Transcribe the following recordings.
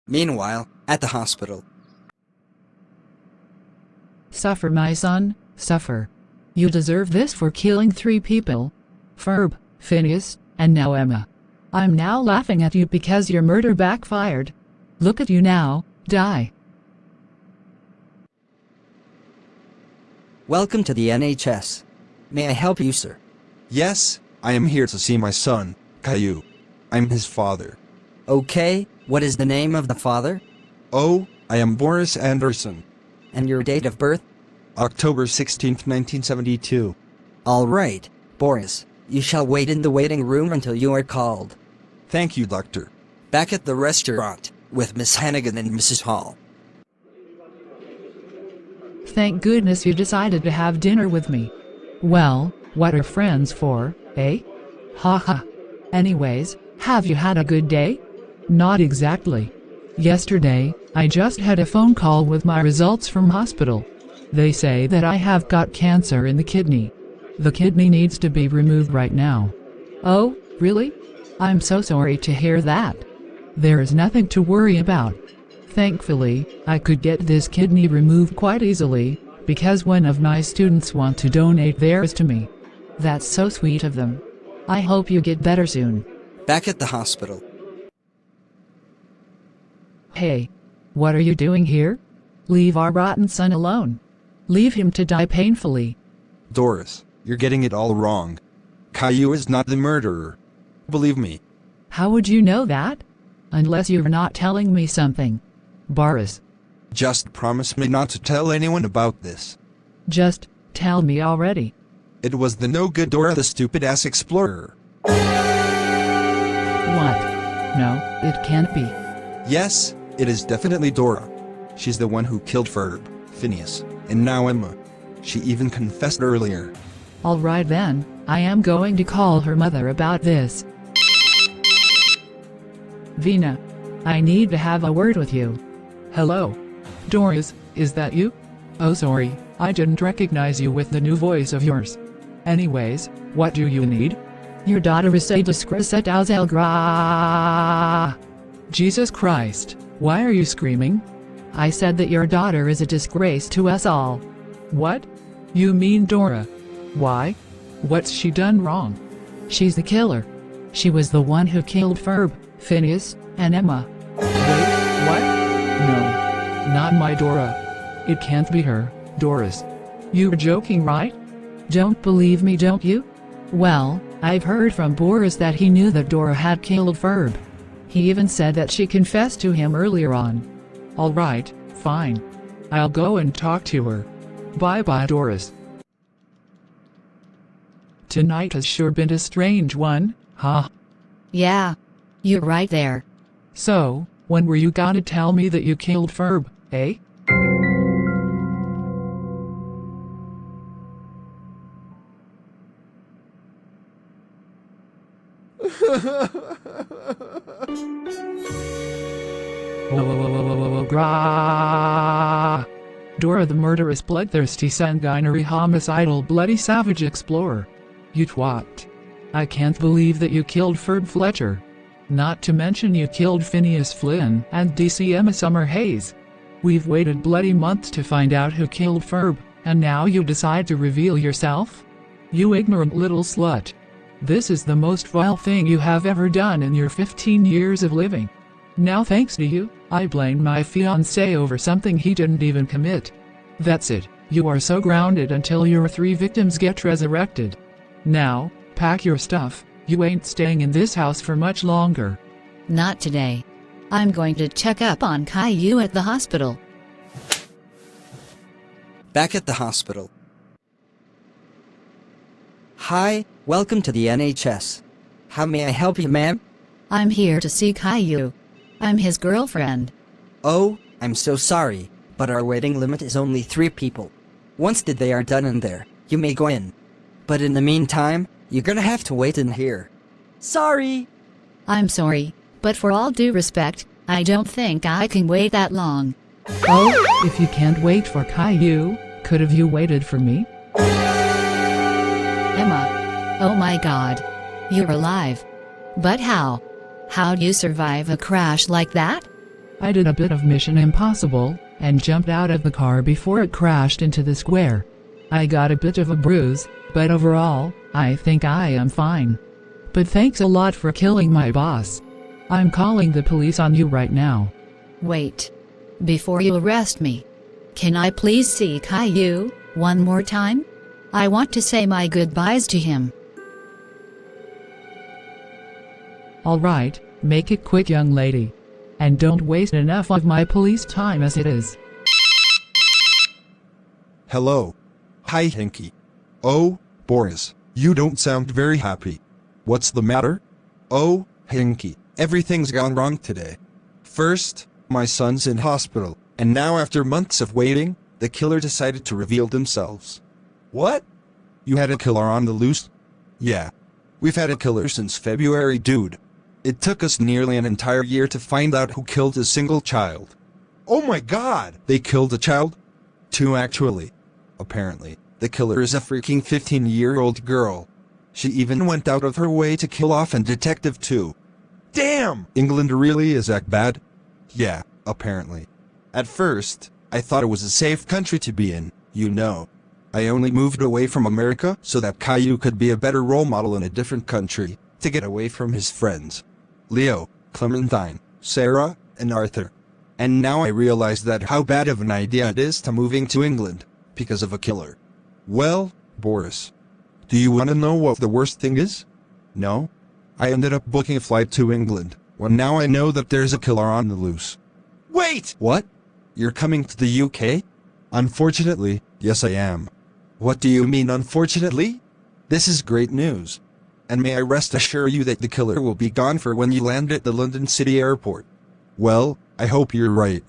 Meanwhile, at the hospital. Suffer, my son, suffer. You deserve this for killing 3 people. Ferb, Phineas, and now Emma. I'm now laughing at you because your murder backfired. Look at you now, die. Welcome to the NHS. May I help you, sir? Yes, I am here to see my son, Caillou. I'm his father. Okay, what is the name of the father? Oh, I am Boris Anderson. And your date of birth? October 16th, 1972. All right, Boris. You shall wait in the waiting room until you are called. Thank you, Doctor. Back at the restaurant, with Miss Hannigan and Mrs. Hall. Thank goodness you decided to have dinner with me. Well, what are friends for, eh? Ha ha. Anyways, have you had a good day? Not exactly. Yesterday, I just had a phone call with my results from hospital. They say that I have got cancer in the kidney. The kidney needs to be removed right now. Oh, really? I'm so sorry to hear that. There is nothing to worry about. Thankfully, I could get this kidney removed quite easily, because one of my students want to donate theirs to me. That's so sweet of them. I hope you get better soon. Back at the hospital. Hey, what are you doing here? Leave our rotten son alone. Leave him to die painfully. Doris, you're getting it all wrong. Caillou is not the murderer. Believe me. How would you know that? Unless you're not telling me something. Boris. Just promise me not to tell anyone about this. Just tell me already. It was the no-good Dora, the stupid-ass explorer. What? No, it can't be. Yes, it is definitely Dora. She's the one who killed Ferb, Phineas, and now Emma. She even confessed earlier. All right then, I am going to call her mother about this. Vina, I need to have a word with you. Hello. Doris, is that you? Oh sorry, I didn't recognize you with the new voice of yours. Anyways, what do you need? Your daughter is a disgrace at Alzelgra. Jesus Christ, why are you screaming? I said that your daughter is a disgrace to us all. What? You mean Dora? Why? What's she done wrong? She's the killer. She was the one who killed Ferb, Phineas, and Emma. Wait, what? No, not my Dora. It can't be her, Doris. You're joking, right? Don't believe me, don't you? Well, I've heard from Boris that he knew that Dora had killed Ferb. He even said that she confessed to him earlier on. All right, fine. I'll go and talk to her. Bye-bye, Doris. Tonight has sure been a strange one, huh? Yeah. You're right there. So, when were you gonna tell me that you killed Ferb, eh? Dora the murderous, bloodthirsty, sanguinary, homicidal, bloody savage explorer. You twat. I can't believe that you killed Ferb Fletcher. Not to mention you killed Phineas Flynn and DC Emma Summer Hayes. We've waited bloody months to find out who killed Ferb, and now you decide to reveal yourself? You ignorant little slut. This is the most vile thing you have ever done in your 15 years of living. Now thanks to you, I blame my fiancé over something he didn't even commit. That's it, you are so grounded until your 3 victims get resurrected. Now, pack your stuff, you ain't staying in this house for much longer. Not today. I'm going to check up on Caillou at the hospital. Back at the hospital. Hi, welcome to the NHS. How may I help you, ma'am? I'm here to see Caillou. I'm his girlfriend. Oh, I'm so sorry, but our waiting limit is only 3 people. Once they are done in there, you may go in. But in the meantime, you're gonna have to wait in here. Sorry! I'm sorry, but for all due respect, I don't think I can wait that long. Oh, if you can't wait for Caillou, could have you waited for me? Emma. Oh my God. You're alive. But how? How'd you survive a crash like that? I did a bit of Mission Impossible, and jumped out of the car before it crashed into the square. I got a bit of a bruise, but overall, I think I am fine. But thanks a lot for killing my boss. I'm calling the police on you right now. Wait. Before you arrest me, can I please see Caillou one more time? I want to say my goodbyes to him. Alright, make it quick, young lady. And don't waste enough of my police time as it is. Hello. Hi, Hinky. Oh, Boris, you don't sound very happy. What's the matter? Oh, Hinky, everything's gone wrong today. First, my son's in hospital, and now after months of waiting, the killer decided to reveal themselves. What? You had a killer on the loose? Yeah. We've had a killer since February, dude. It took us nearly an entire year to find out who killed a single child. Oh my god! They killed a child? Two, actually. Apparently, the killer is a freaking 15-year-old girl. She even went out of her way to kill off a detective too. Damn! England really is that bad? Yeah, apparently. At first, I thought it was a safe country to be in, you know. I only moved away from America so that Caillou could be a better role model in a different country, to get away from his friends. Leo, Clementine, Sarah, and Arthur. And now I realize that how bad of an idea it is to moving to England, because of a killer. Well, Boris, do you want to know what the worst thing is? No? I ended up booking a flight to England, when now I know that there's a killer on the loose. Wait! What? You're coming to the UK? Unfortunately, yes I am. What do you mean unfortunately? This is great news. And may I rest assure you that the killer will be gone for when you land at the London City Airport. Well, I hope you're right.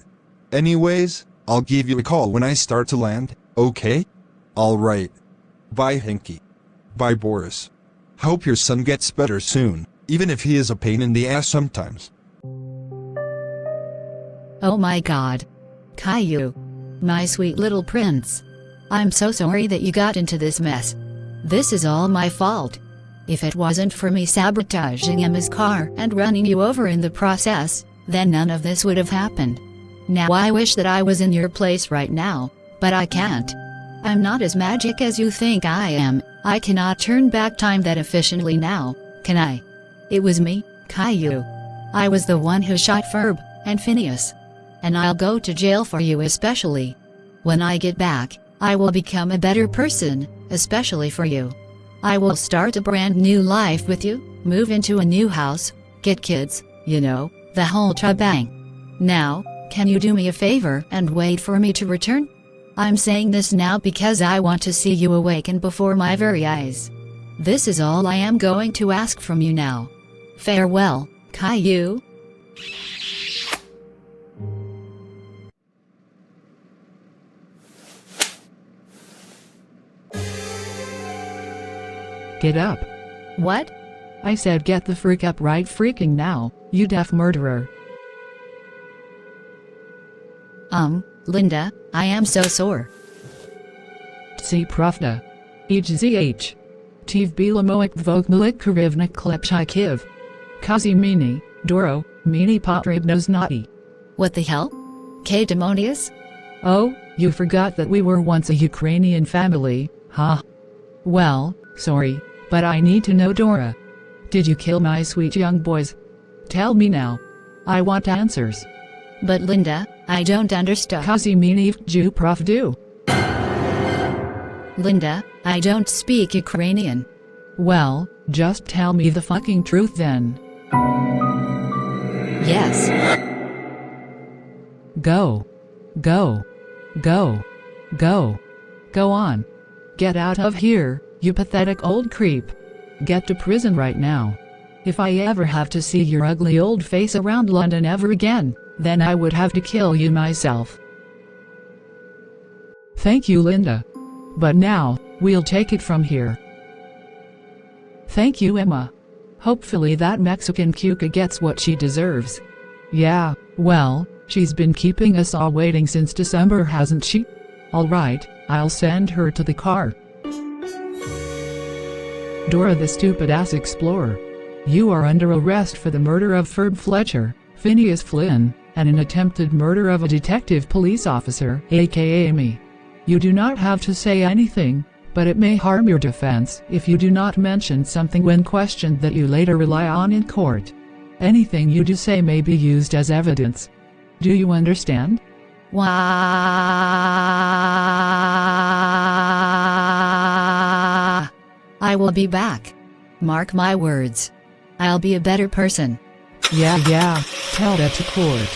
Anyways, I'll give you a call when I start to land, okay? Alright. Bye, Hinky. Bye, Boris. Hope your son gets better soon, even if he is a pain in the ass sometimes. Oh my god. Caillou. My sweet little prince. I'm so sorry that you got into this mess. This is all my fault. If it wasn't for me sabotaging Emma's car and running you over in the process, then none of this would have happened. Now I wish that I was in your place right now, but I can't. I'm not as magic as you think I am. I cannot turn back time that efficiently now, can I? It was me, Caillou. I was the one who shot Ferb and Phineas. And I'll go to jail for you especially. When I get back, I will become a better person, especially for you. I will start a brand new life with you, move into a new house, get kids, you know, the whole shebang. Now, can you do me a favor and wait for me to return? I'm saying this now because I want to see you awaken before my very eyes. This is all I am going to ask from you now. Farewell, Caillou. Get up. What? I said get the freak up right freaking now, you deaf murderer. Linda, I am so sore. Tsi pravda. Hzh. Tiv bilamoik vokmalik karivnik klepchikiv. Kazi mini, Doro, mini potribnos nati. What the hell? K demonius? Oh, you forgot that we were once a Ukrainian family, huh? Well, sorry, but I need to know, Dora. Did you kill my sweet young boys? Tell me now. I want answers. But Linda, I don't understand. Kazi mini ju pravdu. Linda, I don't speak Ukrainian. Well, just tell me the fucking truth then. Yes. Go. Go. Go. Go. Go on. Get out of here, you pathetic old creep. Get to prison right now. If I ever have to see your ugly old face around London ever again, then I would have to kill you myself. Thank you, Linda. But now, we'll take it from here. Thank you, Emma. Hopefully that Mexican cuca gets what she deserves. Yeah, well, she's been keeping us all waiting since December, hasn't she? Alright, I'll send her to the car. Dora the stupid-ass explorer. You are under arrest for the murder of Ferb Fletcher, Phineas Flynn, and an attempted murder of a detective police officer, aka me. You do not have to say anything, but it may harm your defense if you do not mention something when questioned that you later rely on in court. Anything you do say may be used as evidence. Do you understand? Wah. I will be back. Mark my words. I'll be a better person. Yeah, tell that to court.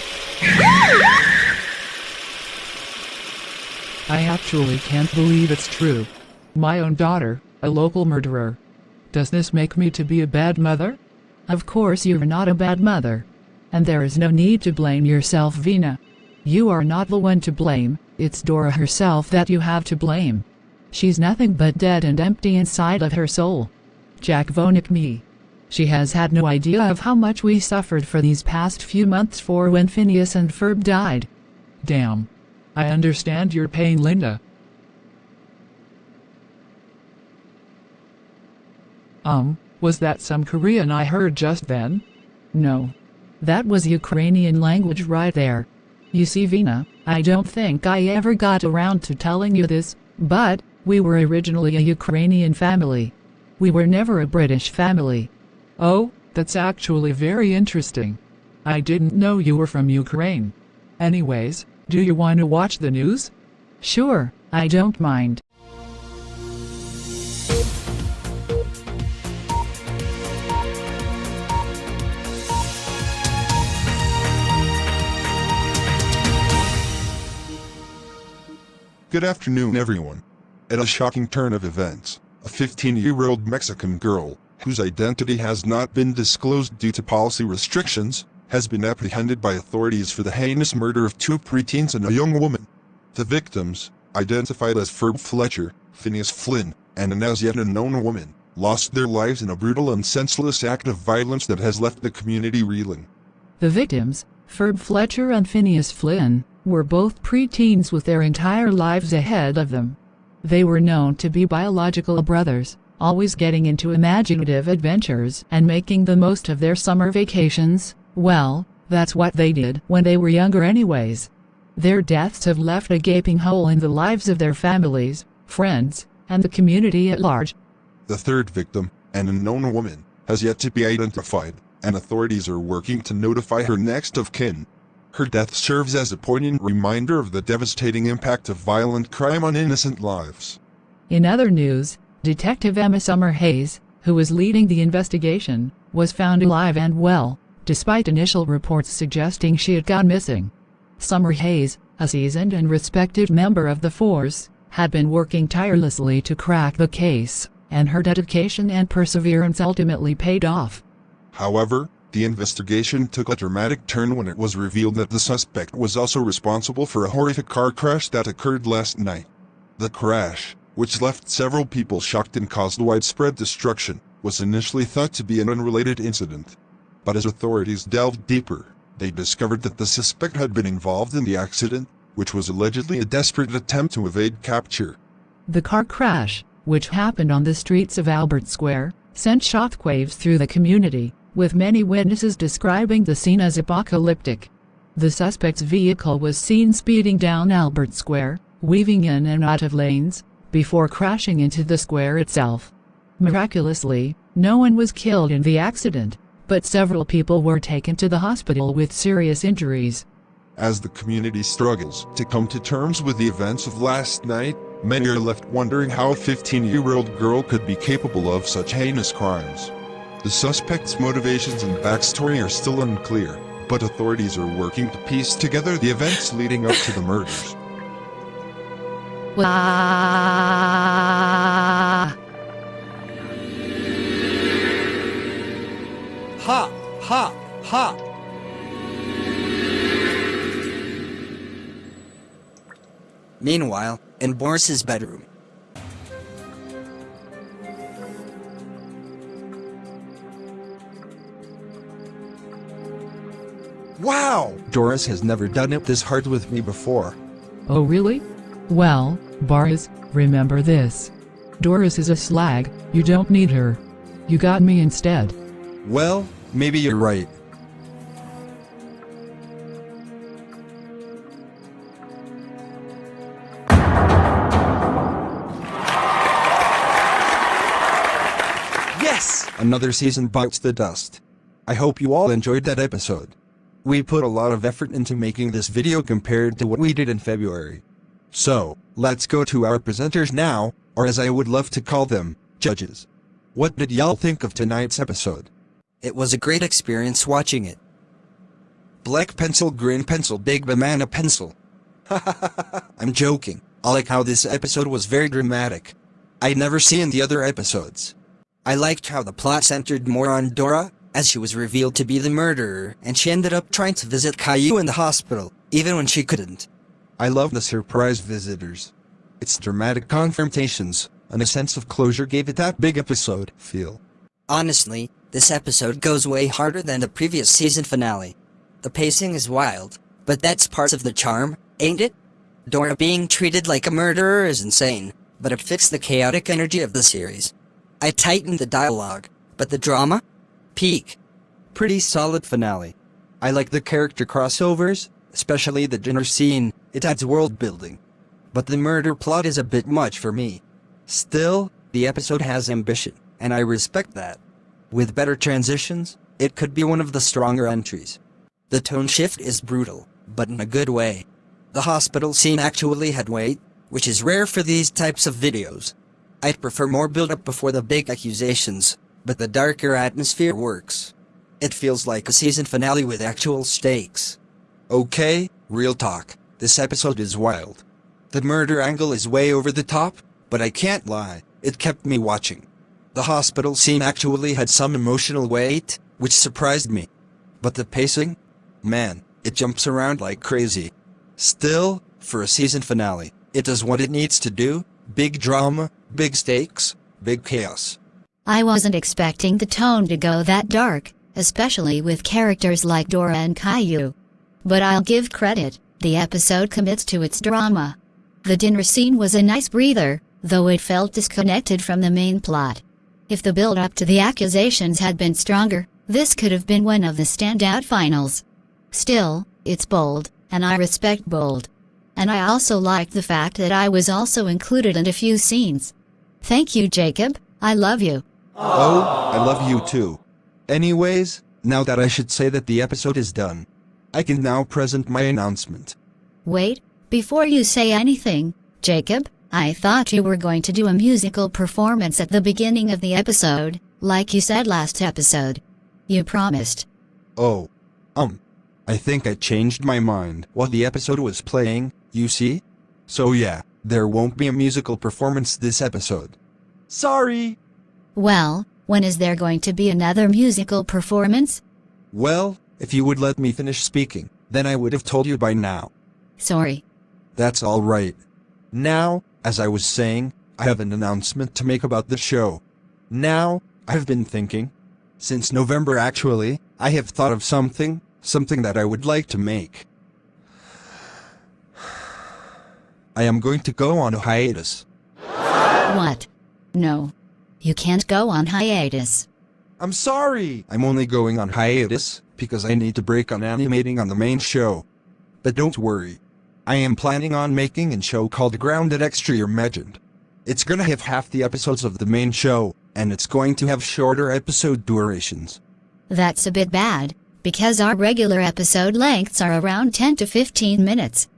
I actually can't believe it's true. My own daughter, a local murderer. Does this make me to be a bad mother? Of course you're not a bad mother. And there is no need to blame yourself, Vina. You are not the one to blame, it's Dora herself that you have to blame. She's nothing but dead and empty inside of her soul. Jack Vonik me. She has had no idea of how much we suffered for these past few months for when Phineas and Ferb died. Damn. I understand your pain, Linda. Was that some Korean I heard just then? No. That was Ukrainian language right there. You see, Vina, I don't think I ever got around to telling you this, but we were originally a Ukrainian family. We were never a British family. Oh, that's actually very interesting. I didn't know you were from Ukraine. Anyways, do you want to watch the news? Sure, I don't mind. Good afternoon, everyone. At a shocking turn of events, a 15-year-old Mexican girl, whose identity has not been disclosed due to policy restrictions, has been apprehended by authorities for the heinous murder of two preteens and a young woman. The victims, identified as Ferb Fletcher, Phineas Flynn, and an as yet unknown woman, lost their lives in a brutal and senseless act of violence that has left the community reeling. The victims, Ferb Fletcher and Phineas Flynn, were both preteens with their entire lives ahead of them. They were known to be biological brothers, always getting into imaginative adventures and making the most of their summer vacations. Well, that's what they did when they were younger anyways. Their deaths have left a gaping hole in the lives of their families, friends, and the community at large. The third victim, an unknown woman, has yet to be identified, and authorities are working to notify her next of kin. Her death serves as a poignant reminder of the devastating impact of violent crime on innocent lives. In other news, Detective Emma Summer Hayes, who was leading the investigation, was found alive and well, despite initial reports suggesting she had gone missing. Summer Hayes, a seasoned and respected member of the force, had been working tirelessly to crack the case, and her dedication and perseverance ultimately paid off. However, the investigation took a dramatic turn when it was revealed that the suspect was also responsible for a horrific car crash that occurred last night. The crash, which left several people shocked and caused widespread destruction, was initially thought to be an unrelated incident. But as authorities delved deeper, they discovered that the suspect had been involved in the accident, which was allegedly a desperate attempt to evade capture. The car crash, which happened on the streets of Albert Square, sent shockwaves through the community, with many witnesses describing the scene as apocalyptic. The suspect's vehicle was seen speeding down Albert Square, weaving in and out of lanes, before crashing into the square itself. Miraculously, no one was killed in the accident, but several people were taken to the hospital with serious injuries. As the community struggles to come to terms with the events of last night, many are left wondering how a 15-year-old girl could be capable of such heinous crimes. The suspect's motivations and backstory are still unclear, but authorities are working to piece together the events leading up to the murders. Wah. Ha! Ha! Ha! Meanwhile, in Boris's bedroom. Wow! Doris has never done it this hard with me before. Oh really? Well, Boris, remember this. Doris is a slag, you don't need her. You got me instead. Well, maybe you're right. Yes! Another season bites the dust. I hope you all enjoyed that episode. We put a lot of effort into making this video compared to what we did in February. So, let's go to our presenters now, or as I would love to call them, judges. What did y'all think of tonight's episode? It was a great experience watching it. Black pencil, green pencil, big banana pencil. I'm joking. I like how this episode was very dramatic. I'd never seen the other episodes. I liked how the plot centered more on Dora, as she was revealed to be the murderer, and she ended up trying to visit Caillou in the hospital, even when she couldn't. I love the surprise visitors. Its dramatic confrontations, and a sense of closure gave it that big episode feel. Honestly, this episode goes way harder than the previous season finale. The pacing is wild, but that's part of the charm, ain't it? Dora being treated like a murderer is insane, but it fits the chaotic energy of the series. I tightened the dialogue, but the drama? Peak. Pretty solid finale. I like the character crossovers, especially the dinner scene. It adds world building. But the murder plot is a bit much for me. Still, the episode has ambition, and I respect that. With better transitions, it could be one of the stronger entries. The tone shift is brutal, but in a good way. The hospital scene actually had weight, which is rare for these types of videos. I'd prefer more build-up before the big accusations, but the darker atmosphere works. It feels like a season finale with actual stakes. Okay, real talk, this episode is wild. The murder angle is way over the top, but I can't lie, it kept me watching. The hospital scene actually had some emotional weight, which surprised me. But the pacing? Man, it jumps around like crazy. Still, for a season finale, it does what it needs to do. Big drama, big stakes, big chaos. I wasn't expecting the tone to go that dark, especially with characters like Dora and Caillou. But I'll give credit, the episode commits to its drama. The dinner scene was a nice breather, though it felt disconnected from the main plot. If the build-up to the accusations had been stronger, this could have been one of the standout finals. Still, it's bold, and I respect bold. And I also liked the fact that I was also included in a few scenes. Thank you, Jacob. I love you. Oh, I love you too. Anyways, now that I should say that the episode is done, I can now present my announcement. Wait, before you say anything, Jacob, I thought you were going to do a musical performance at the beginning of the episode, like you said last episode. You promised. Oh. I think I changed my mind while the episode was playing, you see? So yeah, there won't be a musical performance this episode. Sorry! Well, when is there going to be another musical performance? Well, if you would let me finish speaking, then I would have told you by now. Sorry. That's alright. Now, as I was saying, I have an announcement to make about the show. Now, I've been thinking. Since November actually, I have thought of something that I would like to make. I am going to go on a hiatus. What? No. You can't go on hiatus. I'm sorry! I'm only going on hiatus because I need to break on animating on the main show. But don't worry. I am planning on making a show called Grounded Extra Reimagined. It's gonna have half the episodes of the main show, and it's going to have shorter episode durations. That's a bit bad, because our regular episode lengths are around 10 to 15 minutes.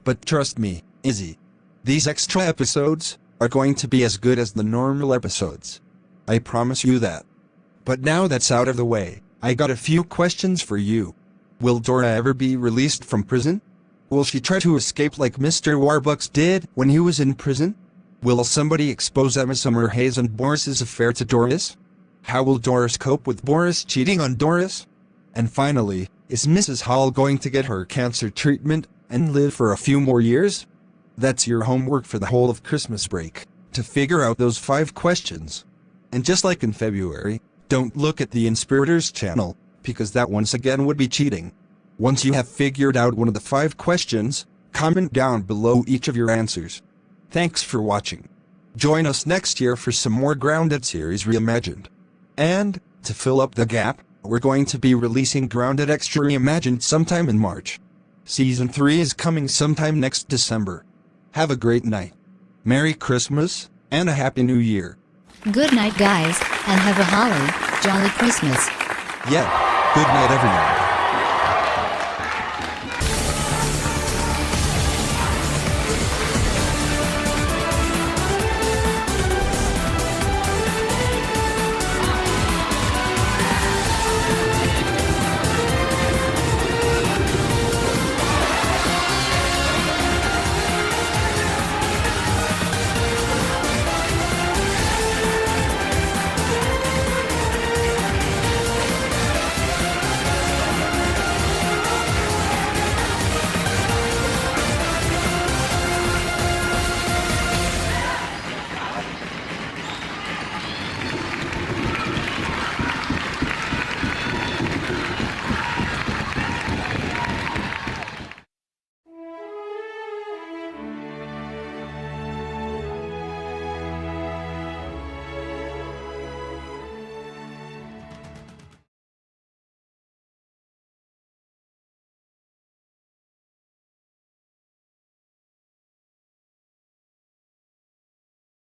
But trust me, Izzy, these extra episodes are going to be as good as the normal episodes. I promise you that. But now that's out of the way, I got a few questions for you. Will Dora ever be released from prison? Will she try to escape like Mr. Warbucks did when he was in prison? Will somebody expose Emma Summerhays and Boris's affair to Doris? How will Doris cope with Boris cheating on Doris? And finally, is Mrs. Hall going to get her cancer treatment and live for a few more years? That's your homework for the whole of Christmas break, to figure out those 5 questions. And just like in February, don't look at the Inspirators channel, because that once again would be cheating. Once you have figured out one of the 5 questions, comment down below each of your answers. Thanks for watching. Join us next year for some more Grounded series Reimagined. And, to fill up the gap, we're going to be releasing Grounded Extra Reimagined sometime in March. Season 3 is coming sometime next December. Have a great night. Merry Christmas, and a Happy New Year. Good night, guys, and have a holly jolly Christmas. Yeah, good night everyone.